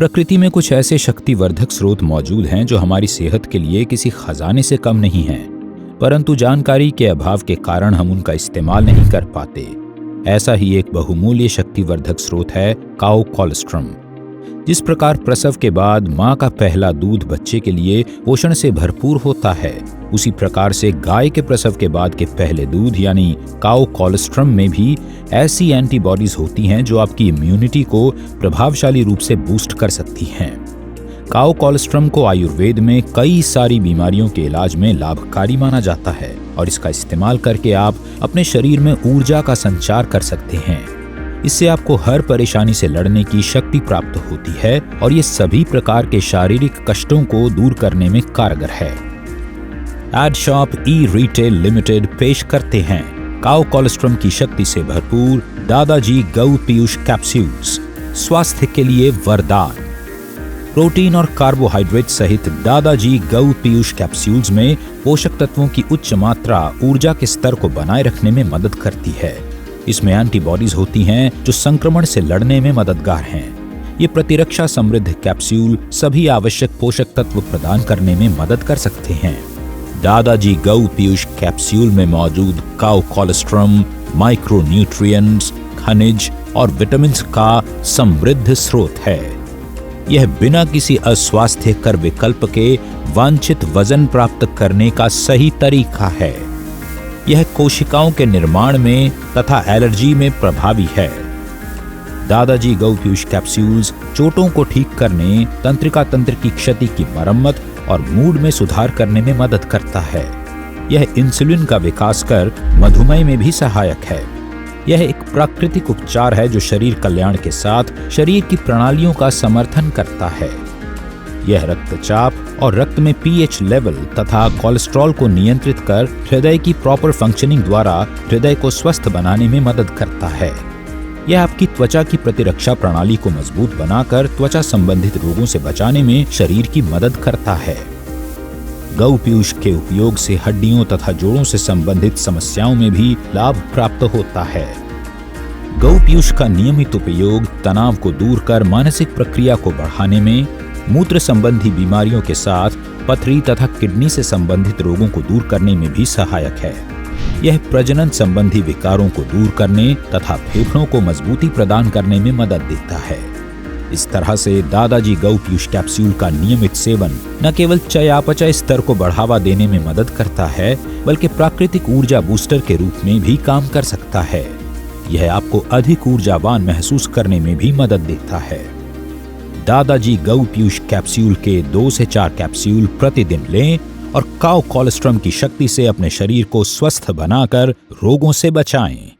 प्रकृति में कुछ ऐसे शक्तिवर्धक स्रोत मौजूद हैं जो हमारी सेहत के लिए किसी खजाने से कम नहीं हैं, परंतु जानकारी के अभाव के कारण हम उनका इस्तेमाल नहीं कर पाते। ऐसा ही एक बहुमूल्य शक्तिवर्धक स्रोत है काउ कोलोस्ट्रम। जिस प्रकार प्रसव के बाद मां का पहला दूध बच्चे के लिए पोषण से भरपूर होता है, उसी प्रकार से गाय के प्रसव के बाद के पहले दूध यानी काउ कोलोस्ट्रम में भी ऐसी एंटीबॉडीज होती हैं जो आपकी इम्यूनिटी को प्रभावशाली रूप से बूस्ट कर सकती हैं। काउ कोलोस्ट्रम को आयुर्वेद में कई सारी बीमारियों के इलाज में लाभकारी माना जाता है और इसका इस्तेमाल करके आप अपने शरीर में ऊर्जा का संचार कर सकते हैं। इससे आपको हर परेशानी से लड़ने की शक्ति प्राप्त होती है और ये सभी प्रकार के शारीरिक कष्टों को दूर करने में कारगर है। एडशॉप ई रिटेल लिमिटेड पेश करते हैं काउ कोलोस्ट्रम की शक्ति से भरपूर दादाजी गौ पीयूष कैप्सूल्स, स्वास्थ्य के लिए वरदान। प्रोटीन और कार्बोहाइड्रेट सहित दादाजी गौ पीयूष कैप्सूल्स में पोषक तत्वों की उच्च मात्रा ऊर्जा के स्तर को बनाए रखने में मदद करती है। इसमें एंटीबॉडीज होती हैं जो संक्रमण से लड़ने में मददगार हैं। ये प्रतिरक्षा समृद्ध कैप्सूल सभी आवश्यक पोषक तत्व प्रदान करने में मदद कर सकते हैं। दादाजी गौ पीयूष कैप्सूल में मौजूद काउ कोलोस्ट्रम माइक्रोन्यूट्रिएंट्स, खनिज और विटामिन का समृद्ध स्रोत है। यह बिना किसी अस्वास्थ्यकर विकल्प के वांछित वजन प्राप्त करने का सही तरीका है। यह कोशिकाओं के निर्माण में तथा एलर्जी में प्रभावी है। दादाजी गौ पीयूष कैप्सूल्स चोटों को ठीक करने, तंत्रिका तंत्र की क्षति की मरम्मत और मूड में सुधार करने में मदद करता है। यह इंसुलिन का विकास कर मधुमेह में भी सहायक है। यह एक प्राकृतिक उपचार है जो शरीर कल्याण के साथ शरीर की प्रणालियों का समर्थन करता है। यह रक्तचाप और रक्त में पीएच लेवल तथा कोलेस्ट्रॉल को नियंत्रित कर हृदय की प्रॉपर फंक्शनिंग द्वारा हृदय को स्वस्थ बनाने में मदद करता है। यह आपकी त्वचा की प्रतिरक्षा प्रणाली को मजबूत बनाकर त्वचा संबंधित रोगों से बचाने में शरीर की मदद करता है। गौ पीयूष के उपयोग से हड्डियों तथा जोड़ों से संबंधित समस्याओं में भी लाभ प्राप्त होता है। गौ पीयूष का नियमित उपयोग तनाव को दूर कर मानसिक प्रक्रिया को बढ़ाने में, मूत्र संबंधी बीमारियों के साथ पथरी तथा किडनी से संबंधित रोगों को दूर करने में भी सहायक है। यह प्रजनन संबंधी विकारों को दूर करने तथा फेफड़ों को मजबूती प्रदान करने में मदद देता है। इस तरह से दादाजी गौ पीयूष कैप्सूल का नियमित सेवन न केवल चयापचय स्तर को बढ़ावा देने में मदद करता है, बल्कि प्राकृतिक ऊर्जा बूस्टर के रूप में भी काम कर सकता है। यह आपको अधिक ऊर्जावान महसूस करने में भी मदद देता है। दादाजी गौ पीयूष कैप्सूल के 2 से 4 कैप्सूल प्रतिदिन लें और काउ कोलोस्ट्रम की शक्ति से अपने शरीर को स्वस्थ बनाकर रोगों से बचाएं।